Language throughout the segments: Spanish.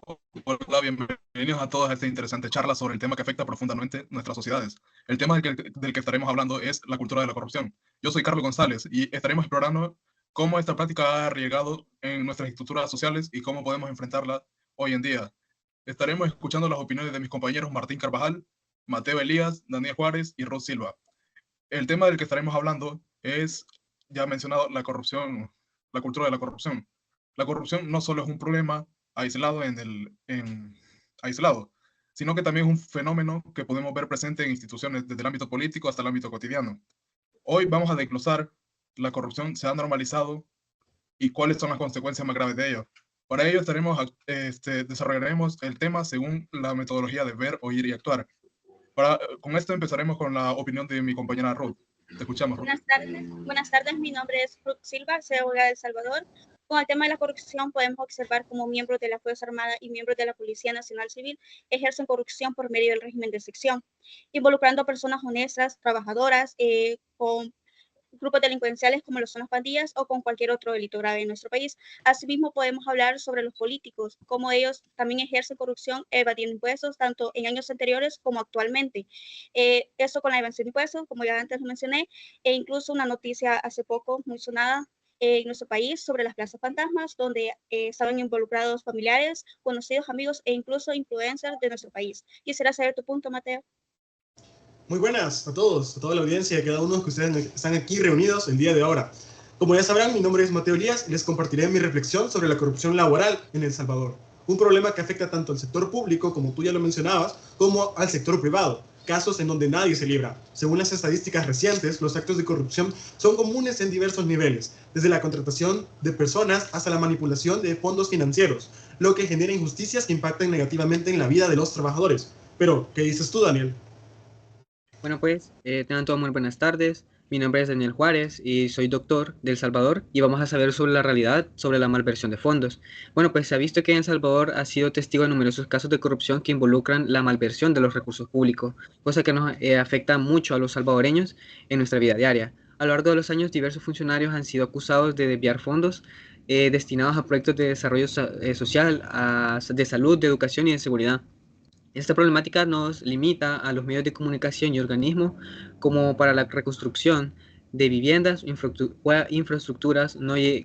Hola, bienvenidos a todos a esta interesante charla sobre el tema que afecta profundamente nuestras sociedades. El tema del que estaremos hablando es la cultura de la corrupción. Yo soy Carlos González y estaremos explorando cómo esta práctica ha arraigado en nuestras estructuras sociales y cómo podemos enfrentarla hoy en día. Estaremos escuchando las opiniones de mis compañeros Martín Carvajal, Mateo Elías, Daniel Juárez y Ruth Silva. El tema del que estaremos hablando es, ya mencionado, la corrupción, la cultura de la corrupción. La corrupción no solo es un problema aislado aislado, sino que también es un fenómeno que podemos ver presente en instituciones desde el ámbito político hasta el ámbito cotidiano. Hoy vamos a desglosar la corrupción se ha normalizado y cuáles son las consecuencias más graves de ello. Para ello desarrollaremos el tema según la metodología de ver, oír y actuar. Con esto empezaremos con la opinión de mi compañera Ruth. Te escuchamos, Ruth. Buenas tardes, mi nombre es Ruth Silva, soy abogada de El Salvador. Con el tema de la corrupción podemos observar cómo miembros de la Fuerza Armada y miembros de la Policía Nacional Civil ejercen corrupción por medio del régimen de sección, involucrando a personas honestas, trabajadoras, con grupos delincuenciales como lo son las pandillas o con cualquier otro delito grave en nuestro país. Asimismo, podemos hablar sobre los políticos, cómo ellos también ejercen corrupción evadiendo impuestos, tanto en años anteriores como actualmente. Esto con la evasión de impuestos, como ya antes lo mencioné, e incluso una noticia hace poco muy sonada en nuestro país sobre las plazas fantasmas, donde estaban involucrados familiares, conocidos, amigos e incluso influencers de nuestro país. Quisiera saber tu punto, Mateo. Muy buenas a todos, a toda la audiencia y a cada uno que ustedes están aquí reunidos el día de ahora. Como ya sabrán, mi nombre es Mateo Elías y les compartiré mi reflexión sobre la corrupción laboral en El Salvador. Un problema que afecta tanto al sector público, como tú ya lo mencionabas, como al sector privado. Casos en donde nadie se libra. Según las estadísticas recientes, los actos de corrupción son comunes en diversos niveles, desde la contratación de personas hasta la manipulación de fondos financieros, lo que genera injusticias que impactan negativamente en la vida de los trabajadores. Pero, ¿qué dices tú, Daniel? Bueno, pues, tengan todos muy buenas tardes. Mi nombre es Daniel Juárez y soy doctor de El Salvador y vamos a saber sobre la realidad sobre la malversión de fondos. Bueno, pues se ha visto que en El Salvador ha sido testigo de numerosos casos de corrupción que involucran la malversión de los recursos públicos, cosa que nos afecta mucho a los salvadoreños en nuestra vida diaria. A lo largo de los años, diversos funcionarios han sido acusados de desviar fondos destinados a proyectos de desarrollo social, de salud, de educación y de seguridad. Esta problemática nos limita a los medios de comunicación y organismos como para la reconstrucción de viviendas o infraestructuras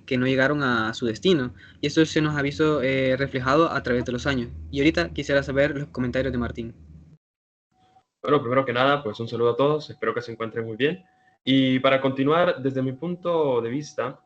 que no llegaron a su destino. Y esto se nos ha visto reflejado a través de los años. Y ahorita quisiera saber los comentarios de Martín. Bueno, primero que nada, pues un saludo a todos, espero que se encuentren muy bien. Y para continuar, desde mi punto de vista,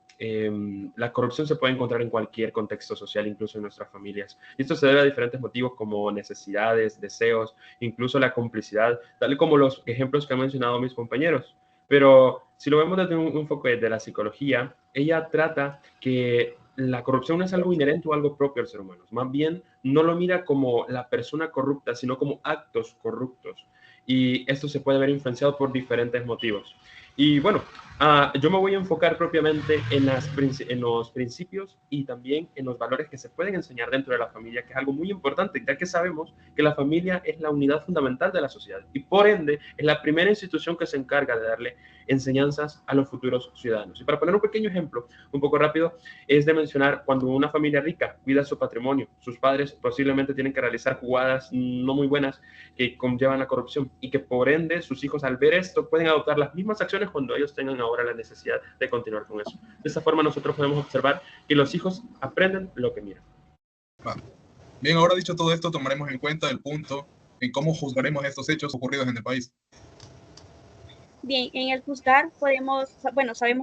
la corrupción se puede encontrar en cualquier contexto social, incluso en nuestras familias. Y esto se debe a diferentes motivos como necesidades, deseos, incluso la complicidad, tal como los ejemplos que han mencionado mis compañeros. Pero si lo vemos desde un enfoque de la psicología, ella trata que la corrupción no es algo inherente o algo propio al ser humano. Más bien, no lo mira como la persona corrupta, sino como actos corruptos. Y esto se puede ver influenciado por diferentes motivos. Y bueno, yo me voy a enfocar propiamente en los principios y también en los valores que se pueden enseñar dentro de la familia, que es algo muy importante, ya que sabemos que la familia es la unidad fundamental de la sociedad y por ende es la primera institución que se encarga de darle enseñanzas a los futuros ciudadanos. Y para poner un pequeño ejemplo, un poco rápido, es de mencionar cuando una familia rica cuida su patrimonio, sus padres posiblemente tienen que realizar jugadas no muy buenas que conllevan la corrupción y que por ende sus hijos al ver esto pueden adoptar las mismas acciones cuando ellos tengan ahora la necesidad de continuar con eso. De esta forma nosotros podemos observar que los hijos aprenden lo que miran. Bien, ahora dicho todo esto, tomaremos en cuenta el punto en cómo juzgaremos estos hechos ocurridos en el país. Bien, en el juzgar sabemos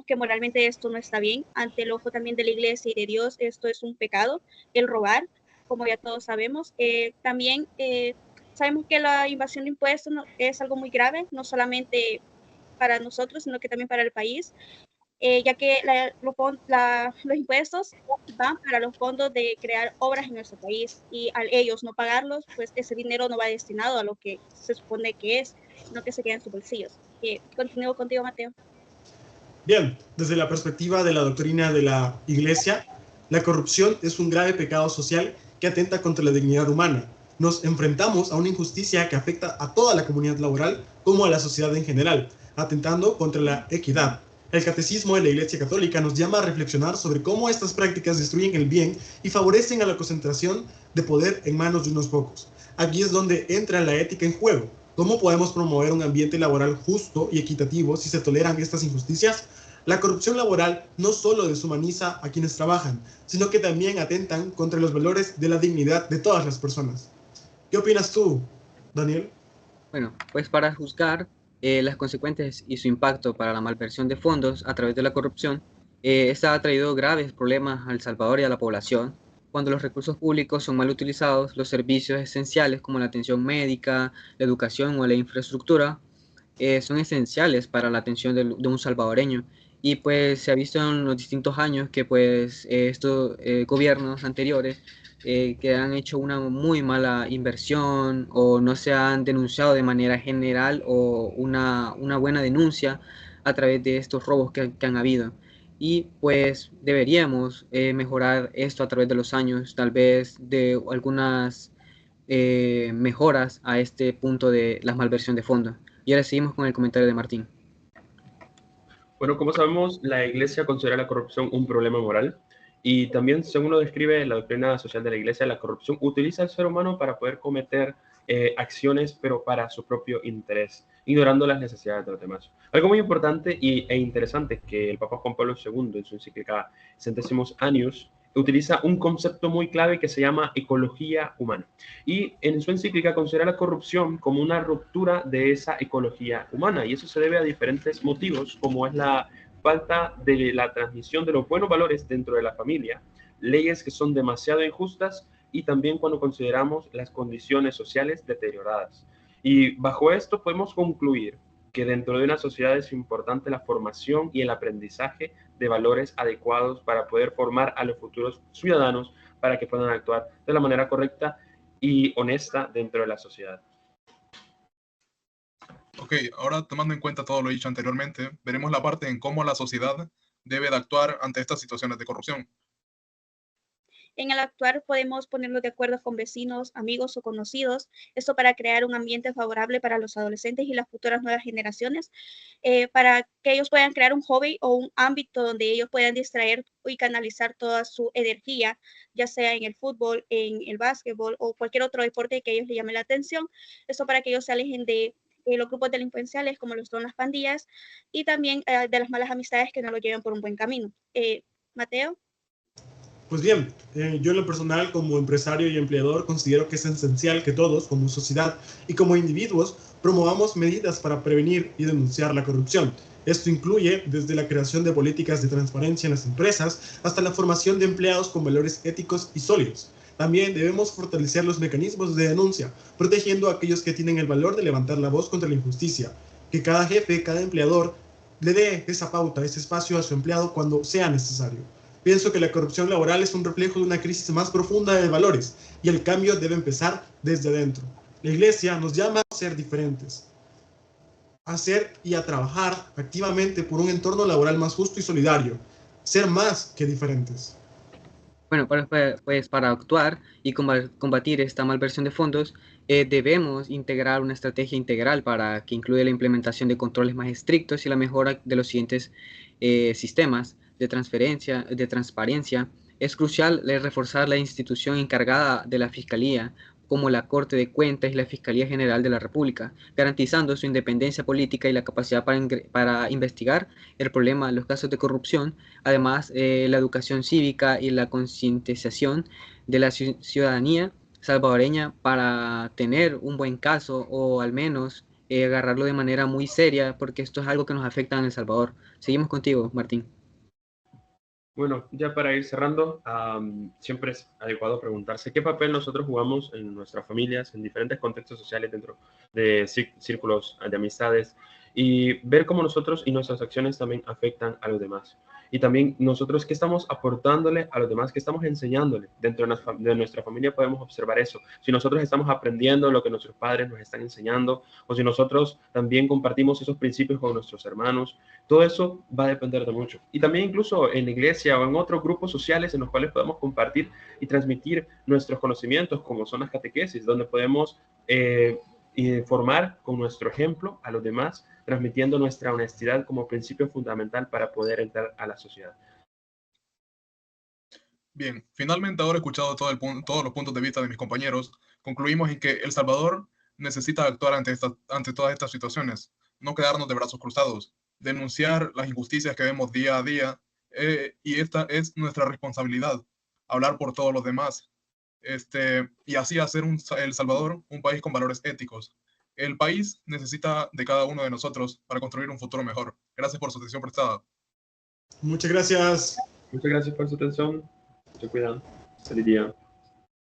que moralmente esto no está bien, ante el ojo también de la iglesia y de Dios, esto es un pecado, el robar, como ya todos sabemos. También sabemos que la invasión de impuestos es algo muy grave, no solamente para nosotros, sino que también para el país, ya que los impuestos van para los fondos de crear obras en nuestro país y al ellos no pagarlos, pues ese dinero no va destinado a lo que se supone que es, sino que se queda en sus bolsillos. Continúo contigo, Mateo. Bien, desde la perspectiva de la doctrina de la Iglesia, la corrupción es un grave pecado social que atenta contra la dignidad humana. Nos enfrentamos a una injusticia que afecta a toda la comunidad laboral como a la sociedad en general, atentando contra la equidad. El Catecismo de la Iglesia Católica nos llama a reflexionar sobre cómo estas prácticas destruyen el bien y favorecen a la concentración de poder en manos de unos pocos. Aquí es donde entra la ética en juego. ¿Cómo podemos promover un ambiente laboral justo y equitativo si se toleran estas injusticias? La corrupción laboral no solo deshumaniza a quienes trabajan, sino que también atentan contra los valores de la dignidad de todas las personas. ¿Qué opinas tú, Daniel? Bueno, pues para juzgar las consecuencias y su impacto para la malversión de fondos a través de la corrupción, esta ha traído graves problemas a El Salvador y a la población. Cuando los recursos públicos son mal utilizados, los servicios esenciales como la atención médica, la educación o la infraestructura son esenciales para la atención de un salvadoreño. Y pues se ha visto en los distintos años que pues estos gobiernos anteriores que han hecho una muy mala inversión o no se han denunciado de manera general o una buena denuncia a través de estos robos que han habido. Y pues deberíamos mejorar esto a través de los años, tal vez de algunas mejoras a este punto de la malversión de fondos. Y ahora seguimos con el comentario de Martín. Bueno, como sabemos, la Iglesia considera la corrupción un problema moral y también, según lo describe la doctrina social de la Iglesia, la corrupción utiliza al ser humano para poder cometer acciones, pero para su propio interés, ignorando las necesidades de los demás. Algo muy importante e interesante es que el Papa Juan Pablo II, en su encíclica Centésimos Annus, utiliza un concepto muy clave que se llama ecología humana. Y en su encíclica considera la corrupción como una ruptura de esa ecología humana. Y eso se debe a diferentes motivos, como es la falta de la transmisión de los buenos valores dentro de la familia, leyes que son demasiado injustas y también cuando consideramos las condiciones sociales deterioradas. Y bajo esto podemos concluir que dentro de una sociedad es importante la formación y el aprendizaje de valores adecuados para poder formar a los futuros ciudadanos para que puedan actuar de la manera correcta y honesta dentro de la sociedad. Ok, ahora tomando en cuenta todo lo dicho anteriormente, veremos la parte en cómo la sociedad debe de actuar ante estas situaciones de corrupción. En el actuar podemos ponernos de acuerdo con vecinos, amigos o conocidos, esto para crear un ambiente favorable para los adolescentes y las futuras nuevas generaciones, para que ellos puedan crear un hobby o un ámbito donde ellos puedan distraer y canalizar toda su energía, ya sea en el fútbol, en el básquetbol o cualquier otro deporte que a ellos les llame la atención, esto para que ellos se alejen de los grupos delincuenciales como lo son las pandillas y también de las malas amistades que no lo lleven por un buen camino. Mateo. Pues bien, yo en lo personal como empresario y empleador considero que es esencial que todos, como sociedad y como individuos, promovamos medidas para prevenir y denunciar la corrupción. Esto incluye desde la creación de políticas de transparencia en las empresas hasta la formación de empleados con valores éticos y sólidos. También debemos fortalecer los mecanismos de denuncia, protegiendo a aquellos que tienen el valor de levantar la voz contra la injusticia. Que cada jefe, cada empleador, le dé esa pauta, ese espacio a su empleado cuando sea necesario. Pienso que la corrupción laboral es un reflejo de una crisis más profunda de valores y el cambio debe empezar desde adentro. La Iglesia nos llama a ser diferentes, a ser y a trabajar activamente por un entorno laboral más justo y solidario, ser más que diferentes. Bueno, pues para actuar y combatir esta malversión de fondos, debemos integrar una estrategia integral para que incluya la implementación de controles más estrictos y la mejora de los siguientes sistemas de transparencia. Es crucial reforzar la institución encargada de la Fiscalía, como la Corte de Cuentas y la Fiscalía General de la República, garantizando su independencia política y la capacidad para investigar el problema, los casos de corrupción. Además, la educación cívica y la concientización de la ciudadanía salvadoreña para tener un buen caso o al menos agarrarlo de manera muy seria, porque esto es algo que nos afecta en El Salvador. Seguimos contigo, Martín. Bueno, ya para ir cerrando, siempre es adecuado preguntarse qué papel nosotros jugamos en nuestras familias, en diferentes contextos sociales, dentro de círculos de amistades, y ver cómo nosotros y nuestras acciones también afectan a los demás. Y también nosotros qué estamos aportándole a los demás, qué estamos enseñándole. Dentro de nuestra familia podemos observar eso. Si nosotros estamos aprendiendo lo que nuestros padres nos están enseñando, o si nosotros también compartimos esos principios con nuestros hermanos, todo eso va a depender de mucho. Y también incluso en la iglesia o en otros grupos sociales en los cuales podemos compartir y transmitir nuestros conocimientos, como son las catequesis, donde podemos formar con nuestro ejemplo a los demás transmitiendo nuestra honestidad como principio fundamental para poder entrar a la sociedad. Bien, finalmente ahora escuchado todos los puntos de vista de mis compañeros, concluimos en que El Salvador necesita actuar ante todas estas situaciones, no quedarnos de brazos cruzados, denunciar las injusticias que vemos día a día, y esta es nuestra responsabilidad, hablar por todos los demás, y así hacer El Salvador un país con valores éticos. El país necesita de cada uno de nosotros para construir un futuro mejor. Gracias por su atención prestada. Muchas gracias. Muchas gracias por su atención. Se cuidan. Feliz día.